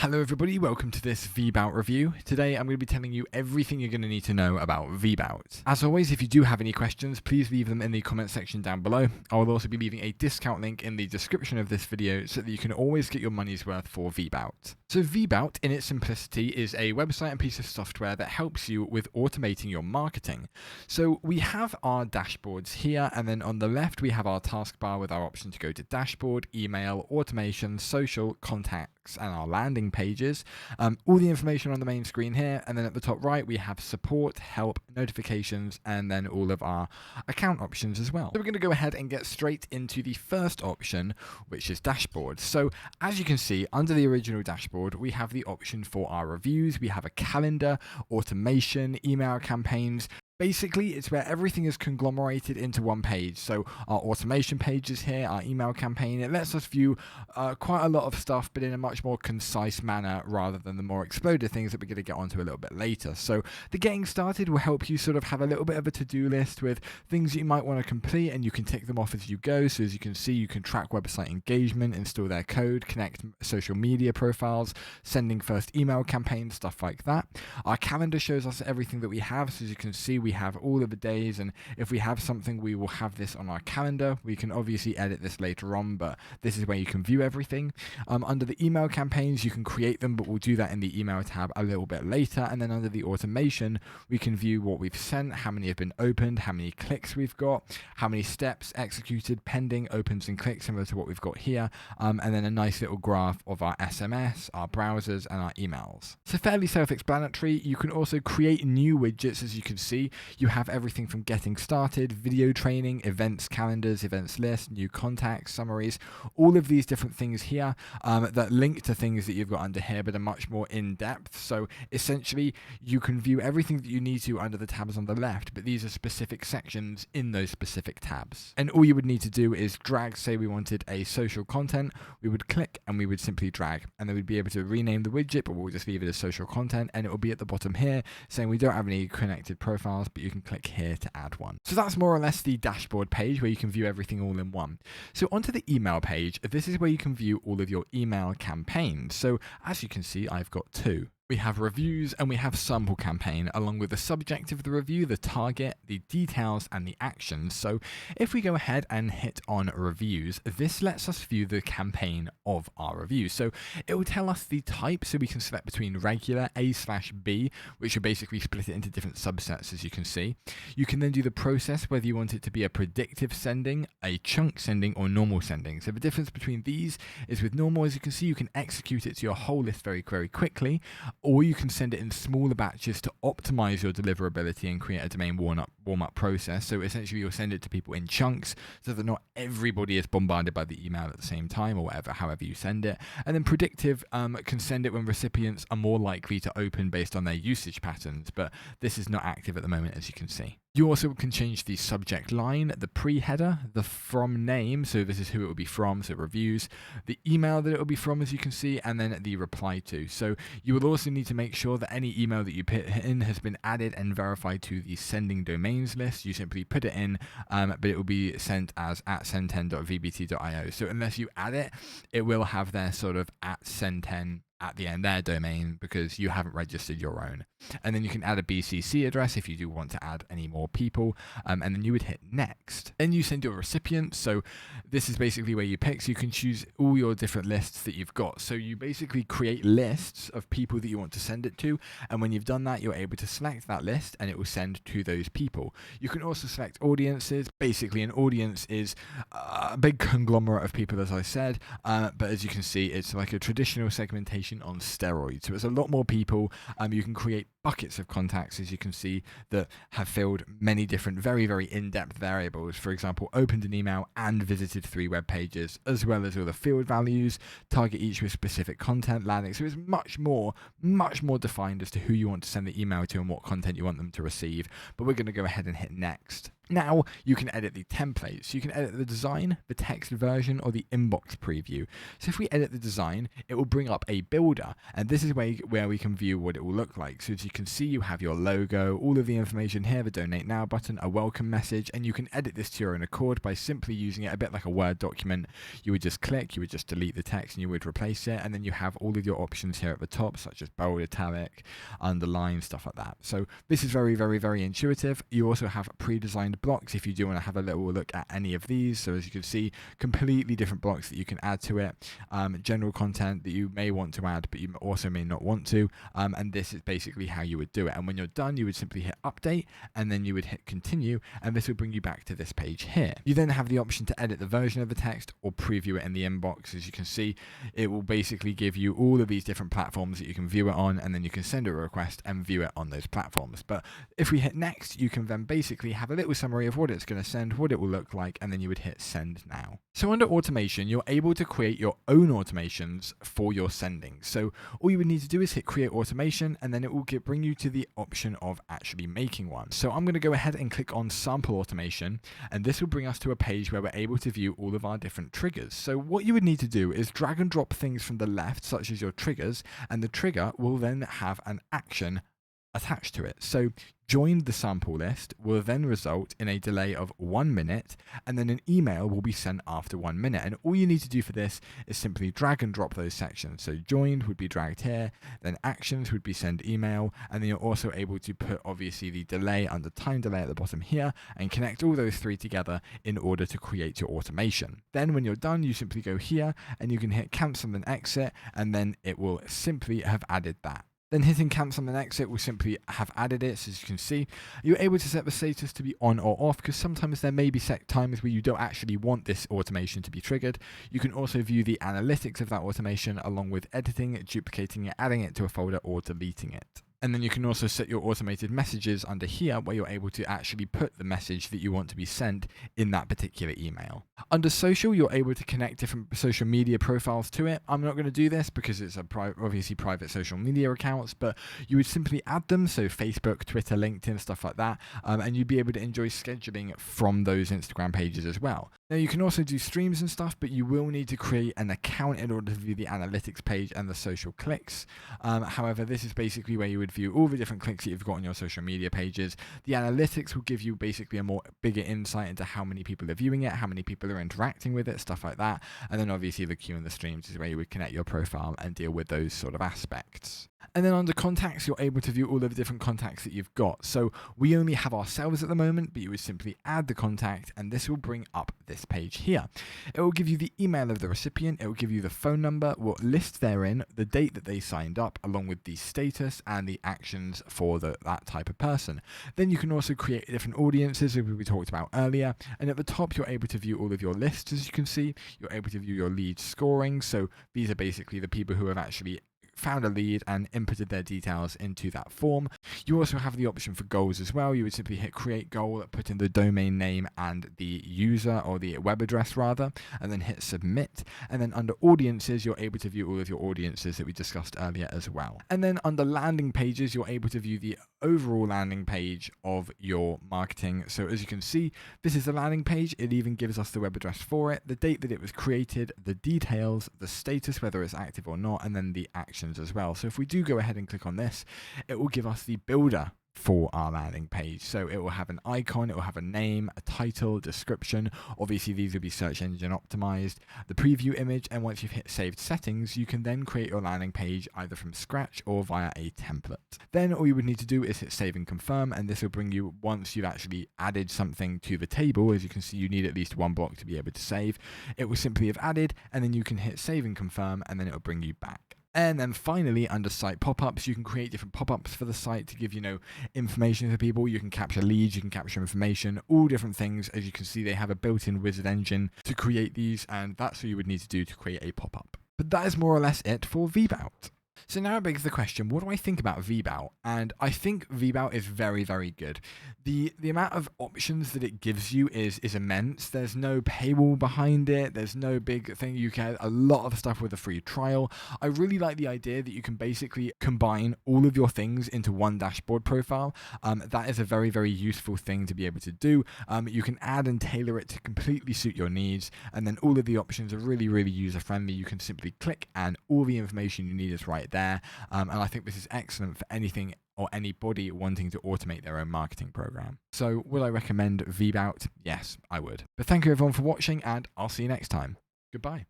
Hello everybody, welcome to this Vbout review. Today I'm going to be telling you everything you're going to need to know about Vbout. As always, if you do have any questions, please leave them in the comment section down below. I will also be leaving a discount link in the description of this video so that you can always get your money's worth for Vbout. So Vbout, in its simplicity, is a website and piece of software that helps you with automating your marketing. So we have our dashboards here, and then on the left we have our taskbar with our option to go to dashboard, email, automation, social, contacts, and our landing pages. All the information on the main screen here, and then at the top right we have support, help, notifications, and then all of our account options as well. So we're going to go ahead and get straight into the first option, which is dashboard. So as you can see, under the original dashboard we have the option for our reviews, we have a calendar, automation, email campaigns. Basically, it's where everything is conglomerated into one page. So our automation page is here, our email campaign. It lets us view quite a lot of stuff, but in a much more concise manner rather than the more exploded things that we're going to get onto a little bit later. So the getting started will help you sort of have a little bit of a to-do list with things that you might want to complete, and you can tick them off as you go. So as you can see, you can track website engagement, install their code, connect social media profiles, sending first email campaigns, stuff like that. Our calendar shows us everything that we have. So as you can see, we have all of the days, and if we have something, we will have this on our calendar. We can obviously edit this later on, but this is where you can view everything. Under the email campaigns, you can create them, but we'll do that in the email tab a little bit later. And then under the automation, we can view what we've sent, how many have been opened, how many clicks we've got, how many steps executed, pending, opens, and clicks, similar to what we've got here. And then a nice little graph of our SMS, our browsers, and our emails. So fairly self-explanatory. You can also create new widgets, as you can see. You have everything from getting started, video training, events calendars, events list, new contacts, summaries, all of these different things here that link to things that you've got under here, but are much more in depth. So essentially, you can view everything that you need to under the tabs on the left, but these are specific sections in those specific tabs. And all you would need to do is drag, say we wanted a social content, we would click and we would simply drag, and then we'd be able to rename the widget, but we'll just leave it as social content, and it will be at the bottom here saying we don't have any connected profiles, but you can click here to add one. So that's more or less the dashboard page where you can view everything all in one. So onto the email page, this is where you can view all of your email campaigns. So as you can see, I've got two. We have reviews and we have sample campaign, along with the subject of the review, the target, the details, and the actions. So if we go ahead and hit on reviews, this lets us view the campaign of our review. So it will tell us the type, so we can select between regular, A/B, which will basically split it into different subsets, as you can see. You can then do the process, whether you want it to be a predictive sending, a chunk sending, or normal sending. So the difference between these is with normal, as you can see, you can execute it to your whole list very, very quickly, or you can send it in smaller batches to optimize your deliverability and create a domain warm-up process. So essentially, you'll send it to people in chunks so that not everybody is bombarded by the email at the same time, or whatever, however you send it. And then predictive can send it when recipients are more likely to open based on their usage patterns, but this is not active at the moment, as you can see. You also can change the subject line, the pre-header, the from name, so this is who it will be from, so reviews, the email that it will be from, as you can see, and then the reply to. So you will also need to make sure that any email that you put in has been added and verified to the sending domains list. You simply put it in, but it will be sent as @send10.vbt.io. So unless you add it, it will have their sort of @send10 at the end, their domain, because you haven't registered your own. And then you can add a BCC address if you do want to add any more people, and then you would hit next. Then you send your recipients. So this is basically where you pick, so you can choose all your different lists that you've got. So you basically create lists of people that you want to send it to, and when you've done that, you're able to select that list and it will send to those people. You can also select audiences. Basically, an audience is a big conglomerate of people, as I said, but as you can see, it's like a traditional segmentation on steroids. So it's a lot more people. You can create buckets of contacts, as you can see, that have filled many different very, very in-depth variables. For example, opened an email and visited 3 web pages, as well as all the field values, target each with specific content, landing. So it's much more defined as to who you want to send the email to and what content you want them to receive. But we're going to go ahead and hit next. Now you can edit the templates. So you can edit the design, the text version, or the inbox preview. So if we edit the design, it will bring up a builder, and this is where we can view what it will look like. So as you can see, you have your logo, all of the information here, the donate now button, a welcome message, and you can edit this to your own accord by simply using it a bit like a Word document. You would just click, you would just delete the text, and you would replace it, and then you have all of your options here at the top, such as bold, italic, underline, stuff like that. So this is very, very, very intuitive. You also have pre-designed blocks if you do want to have a little look at any of these. So as you can see, completely different blocks that you can add to it, general content that you may want to add but you also may not want to, and this is basically how you would do it. And when you're done, you would simply hit update and then you would hit continue, and this will bring you back to this page here. You then have the option to edit the version of the text or preview it in the inbox. As you can see, it will basically give you all of these different platforms that you can view it on, and then you can send a request and view it on those platforms. But if we hit next, you can then basically have a little summary of what it's going to send, what it will look like, and then you would hit send now. So under automation, you're able to create your own automations for your sending. So all you would need to do is hit create automation, and then it will bring you to the option of actually making one. So I'm going to go ahead and click on sample automation, and this will bring us to a page where we're able to view all of our different triggers. So what you would need to do is drag and drop things from the left, such as your triggers, and the trigger will then have an action attached to it. So join the sample list will then result in a delay of 1 minute, and then an email will be sent after 1 minute. And all you need to do for this is simply drag and drop those sections. So joined would be dragged here, then actions would be send email, and then you're also able to put obviously the delay under time delay at the bottom here and connect all those three together in order to create your automation. Then when you're done, you simply go here and you can hit cancel and exit, and then it will simply have added that. Then hitting cancel and exit will simply have added it. So as you can see, you're able to set the status to be on or off, because sometimes there may be set times where you don't actually want this automation to be triggered. You can also view the analytics of that automation along with editing, duplicating it, adding it to a folder, or deleting it. And then you can also set your automated messages under here, where you're able to actually put the message that you want to be sent in that particular email. Under social, you're able to connect different social media profiles to it. I'm not going to do this because it's obviously private social media accounts, but you would simply add them. So Facebook, Twitter, LinkedIn, stuff like that. And you'd be able to enjoy scheduling from those Instagram pages as well. Now you can also do streams and stuff, but you will need to create an account in order to view the analytics page and the social clicks. However, this is basically where you would view all the different clicks that you've got on your social media pages. The analytics will give you basically a bigger insight into how many people are viewing it, how many people are interacting with it, stuff like that. And then obviously the queue and the streams is where you would connect your profile and deal with those sort of aspects. And then under contacts, you're able to view all of the different contacts that you've got. So we only have ourselves at the moment, but you would simply add the contact, and this will bring up this page here. It will give you the email of the recipient, it will give you the phone number, what list they're in, the date that they signed up, along with the status and the actions for that type of person. Then you can also create different audiences, as we talked about earlier. And at the top, you're able to view all of your lists. As you can see, you're able to view your lead scoring. So these are basically the people who have actually found a lead and inputted their details into that form. You also have the option for goals as well. You would simply hit create goal, put in the domain name and the user, or the web address rather, and then hit submit. And then under audiences, you're able to view all of your audiences that we discussed earlier as well. And then under landing pages, you're able to view the overall landing page of your marketing. So as you can see, this is the landing page. It even gives us the web address for it, the date that it was created, the details, the status, whether it's active or not, and then the actions as well. So if we do go ahead and click on this, it will give us the builder for our landing page. So it will have an icon, it will have a name, a title, description. Obviously these will be search engine optimized, the preview image, and once you've hit saved settings, you can then create your landing page either from scratch or via a template. Then all you would need to do is hit save and confirm, and this will bring you, once you've actually added something to the table, as you can see you need at least one block to be able to save, it will simply have added, and then you can hit save and confirm, and then it will bring you back. And then finally, under site pop-ups, you can create different pop-ups for the site to give, information to people. You can capture leads, you can capture information, all different things. As you can see, they have a built-in wizard engine to create these, and that's what you would need to do to create a pop-up. But that is more or less it for Vbout. So now it begs the question, what do I think about Vbout? And I think Vbout is very, very good. The amount of options that it gives you is immense. There's no paywall behind it. There's no big thing. You get a lot of stuff with a free trial. I really like the idea that you can basically combine all of your things into one dashboard profile. That is a very, very useful thing to be able to do. You can add and tailor it to completely suit your needs. And then all of the options are really, really user friendly. You can simply click and all the information you need is right there. And I think this is excellent for anything or anybody wanting to automate their own marketing program. So would I recommend Vbout? Yes, I would. But thank you everyone for watching, and I'll see you next time. Goodbye.